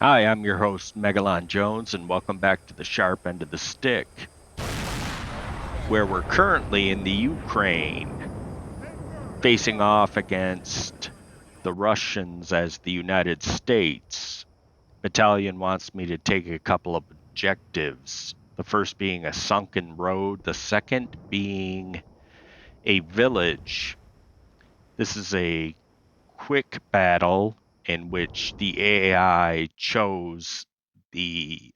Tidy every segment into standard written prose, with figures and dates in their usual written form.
Hi, I'm your host, Megalon Jones, and welcome back to the Sharp End of the Stick, where we're currently in the Ukraine, facing off against the Russians as the United States. Battalion wants me to take a couple of objectives, the first being a sunken road, the second being a village. This is a quick battle in which the AI chose the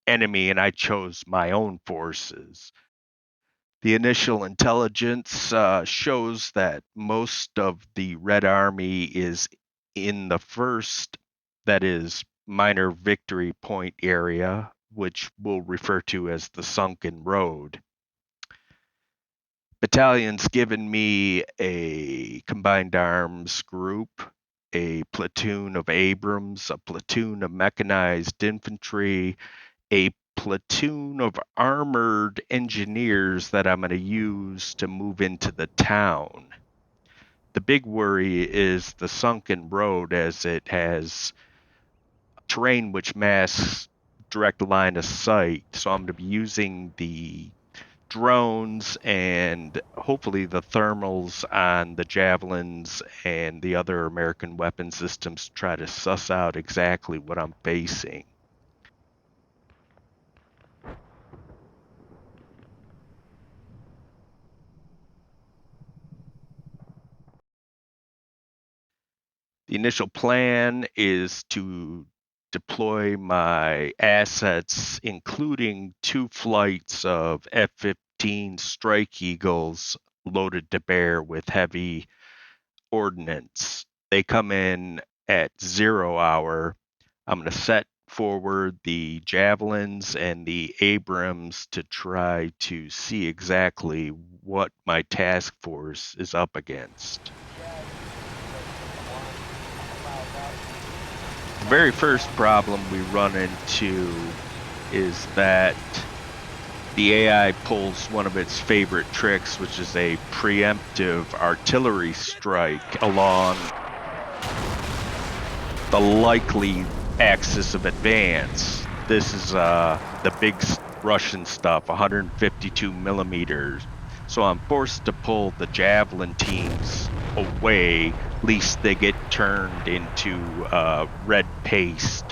enemy and I chose my own forces. The initial intelligence shows that most of the Red Army is in the first, that is, minor victory point area, which we'll refer to as the Sunken Road. Battalion's given me a combined arms group, a platoon of Abrams, a platoon of mechanized infantry, a platoon of armored engineers that I'm going to use to move into the town. The big worry is the Sunken Road, as it has terrain which masks direct line of sight. So I'm going to be using the drones and hopefully the thermals on the javelins and the other American weapon systems to try to suss out exactly what I'm facing. The initial plan is to deploy my assets, including 2 flights of F-15 Strike Eagles loaded to bear with heavy ordnance. They come in at 0 hour. I'm going to set forward the Javelins and the Abrams to try to see exactly what my task force is up against. The very first problem we run into is that the AI pulls one of its favorite tricks, which is a preemptive artillery strike along the likely axis of advance. This is the big Russian stuff, 152 millimeters. So I'm forced to pull the Javelin teams away, lest they get turned into red paste.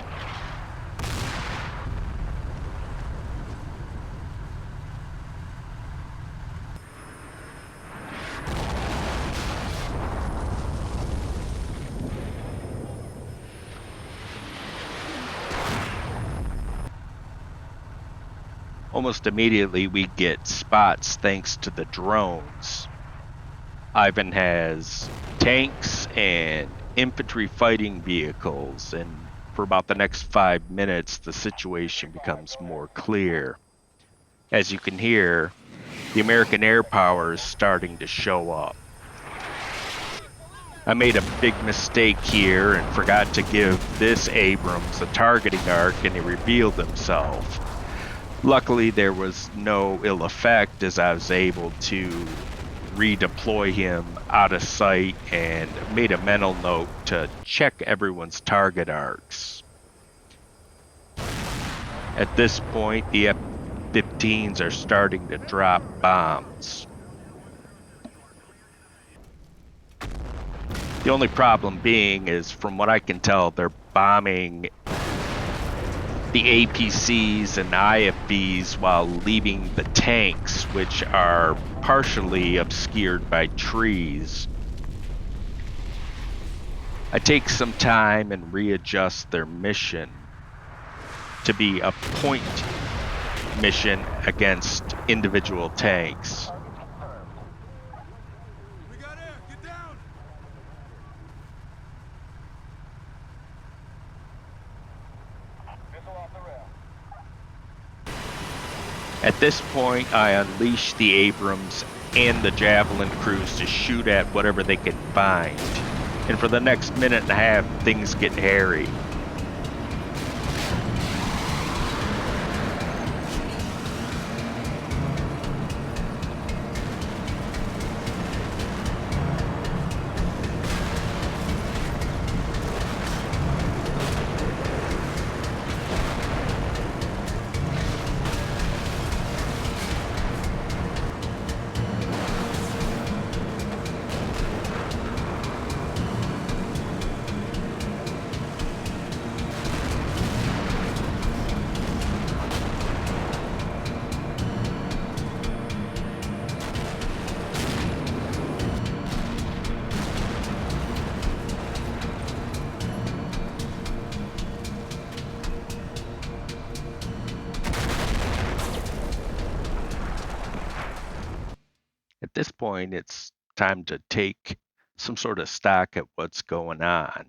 Almost immediately we get spots thanks to the drones. Ivan has tanks and infantry fighting vehicles, and for about the next 5 minutes the situation becomes more clear. As you can hear, the American air power is starting to show up. I made a big mistake here and forgot to give this Abrams a targeting arc, and he revealed himself. Luckily, there was no ill effect as I was able to redeploy him out of sight and made a mental note to check everyone's target arcs. At this point, the F-15s are starting to drop bombs. The only problem being is, from what I can tell, they're bombing the APCs and IFBs while leaving the tanks, which are partially obscured by trees. I take some time and readjust their mission to be a point mission against individual tanks. We got air. Get down. Missile off the rail. At this point, I unleash the Abrams and the Javelin crews to shoot at whatever they can find. And for the next minute and a half, things get hairy. this point, it's time to take some sort of stock at what's going on.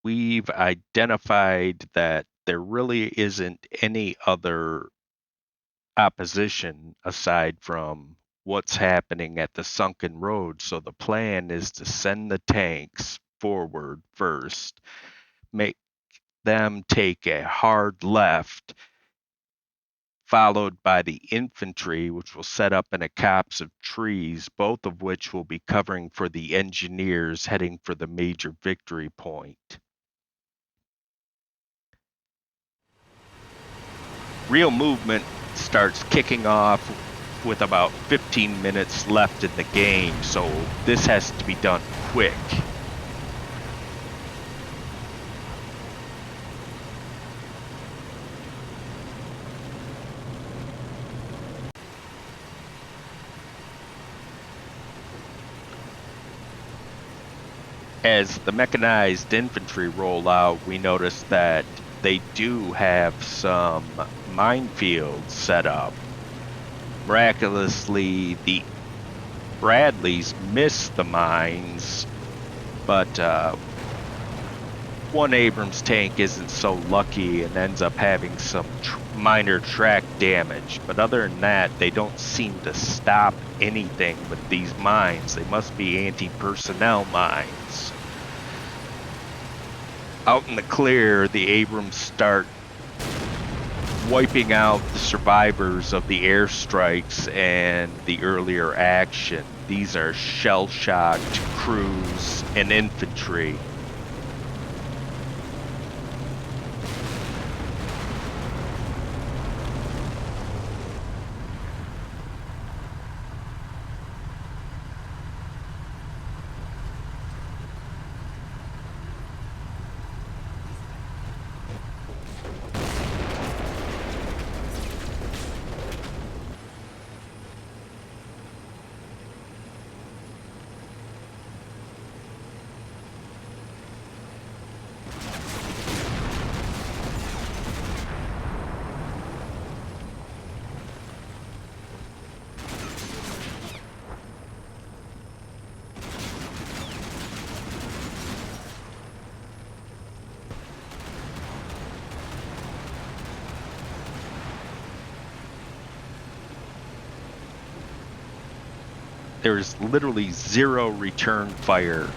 We've identified that there really isn't any other opposition aside from what's happening at the Sunken Road. So the plan is to send the tanks forward first, make them take a hard left, followed by the infantry, which will set up in a copse of trees, both of which will be covering for the engineers heading for the major victory point. Real movement starts kicking off with about 15 minutes left in the game, so this has to be done quick. As the mechanized infantry roll out, we notice that they do have some minefields set up. Miraculously, the Bradleys miss the mines, but one Abrams tank isn't so lucky and ends up having some minor track damage. But other than that, they don't seem to stop anything with these mines. They must be anti-personnel mines. Out in the clear, the Abrams start wiping out the survivors of the airstrikes and the earlier action. These are shell-shocked crews and infantry. There's literally zero return fire.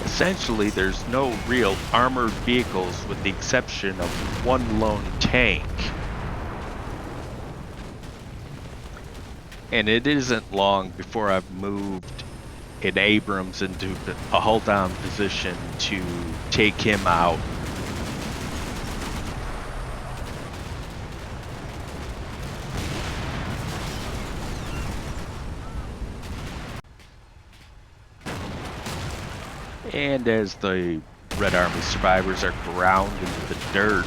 Essentially, there's no real armored vehicles with the exception of one lone tank. And it isn't long before I've moved an Abrams into a hull-down position to take him out. And as the Red Army survivors are ground into the dirt,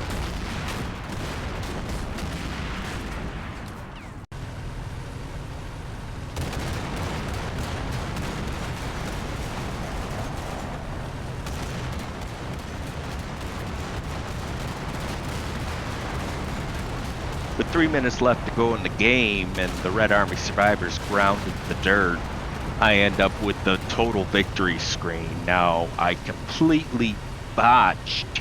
with 3 minutes left to go in the game and the Red Army survivors ground into the dirt, I end up with the total victory screen. Now, I completely botched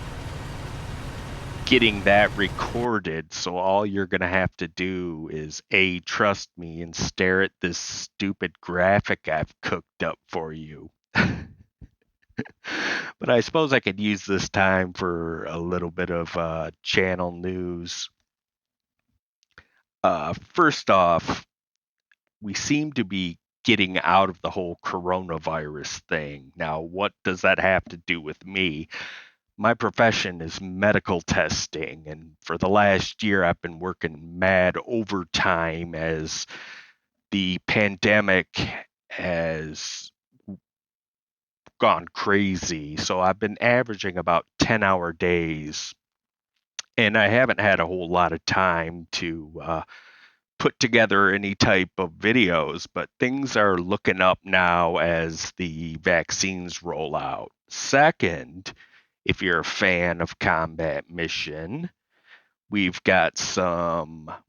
getting that recorded, so all you're going to have to do is A, trust me and stare at this stupid graphic I've cooked up for you. But I suppose I could use this time for a little bit of channel news. First off, we seem to be getting out of the whole coronavirus thing. Now, what does that have to do with me? My profession is medical testing, and for the last year, I've been working mad overtime as the pandemic has gone crazy. So I've been averaging about 10-hour days. and I haven't had a whole lot of time to put together any type of videos, but things are looking up now as the vaccines roll out. Second, if you're a fan of combat mission, we've got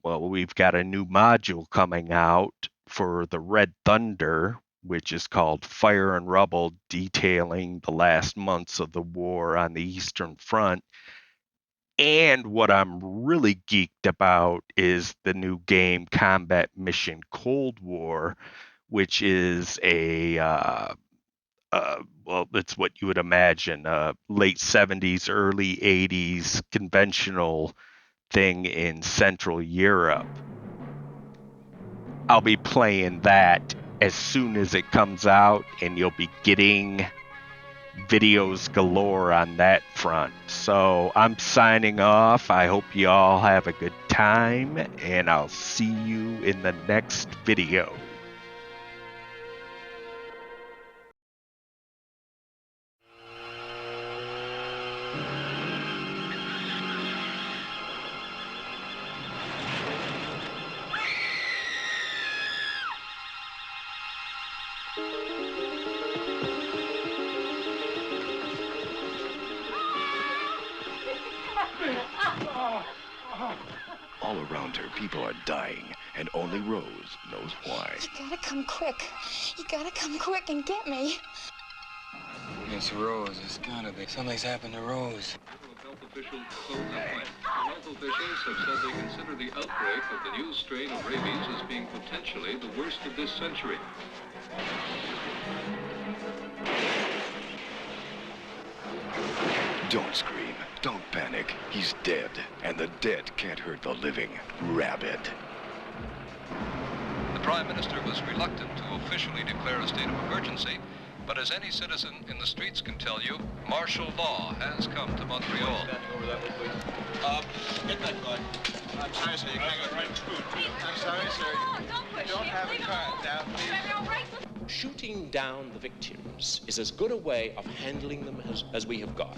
we've got a new module coming out for the Red Thunder, which is called Fire and Rubble, detailing the last months of the war on the Eastern Front. And what I'm really geeked about is the new game Combat Mission Cold War, which is it's what you would imagine, late 70s, early 80s conventional thing in Central Europe. I'll be playing that as soon as it comes out, and you'll be getting videos galore on that front. So I'm signing off. I hope you all have a good time, and I'll see you in the next video. All around her, people are dying, and only Rose knows why. You gotta come quick. You gotta come quick and get me. It's Rose. It's gotta be. Something's happened to Rose. Health officials close that way. Health officials have said they consider the outbreak of the new strain of rabies as being potentially the worst of this century. Don't scream. Don't panic. He's dead, and the dead can't hurt the living. Rabid. The Prime Minister was reluctant to officially declare a state of emergency, but as any citizen in the streets can tell you, martial law has come to Montreal. Get that gun. I'm sorry, sir. You can't go through. I'm sorry, sir. You don't have a card now, please. Shooting down the victims is as good a way of handling them as we have got.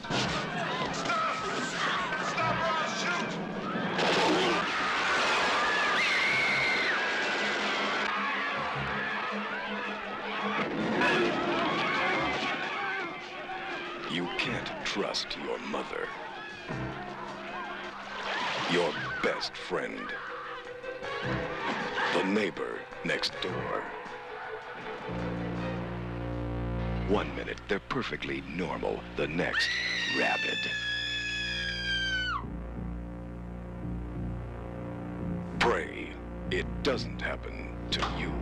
Stop! Stop or I'll shoot! You can't trust your mother. Your best friend. The neighbor next door. 1 minute, they're perfectly normal. The next, rabid. Pray it doesn't happen to you.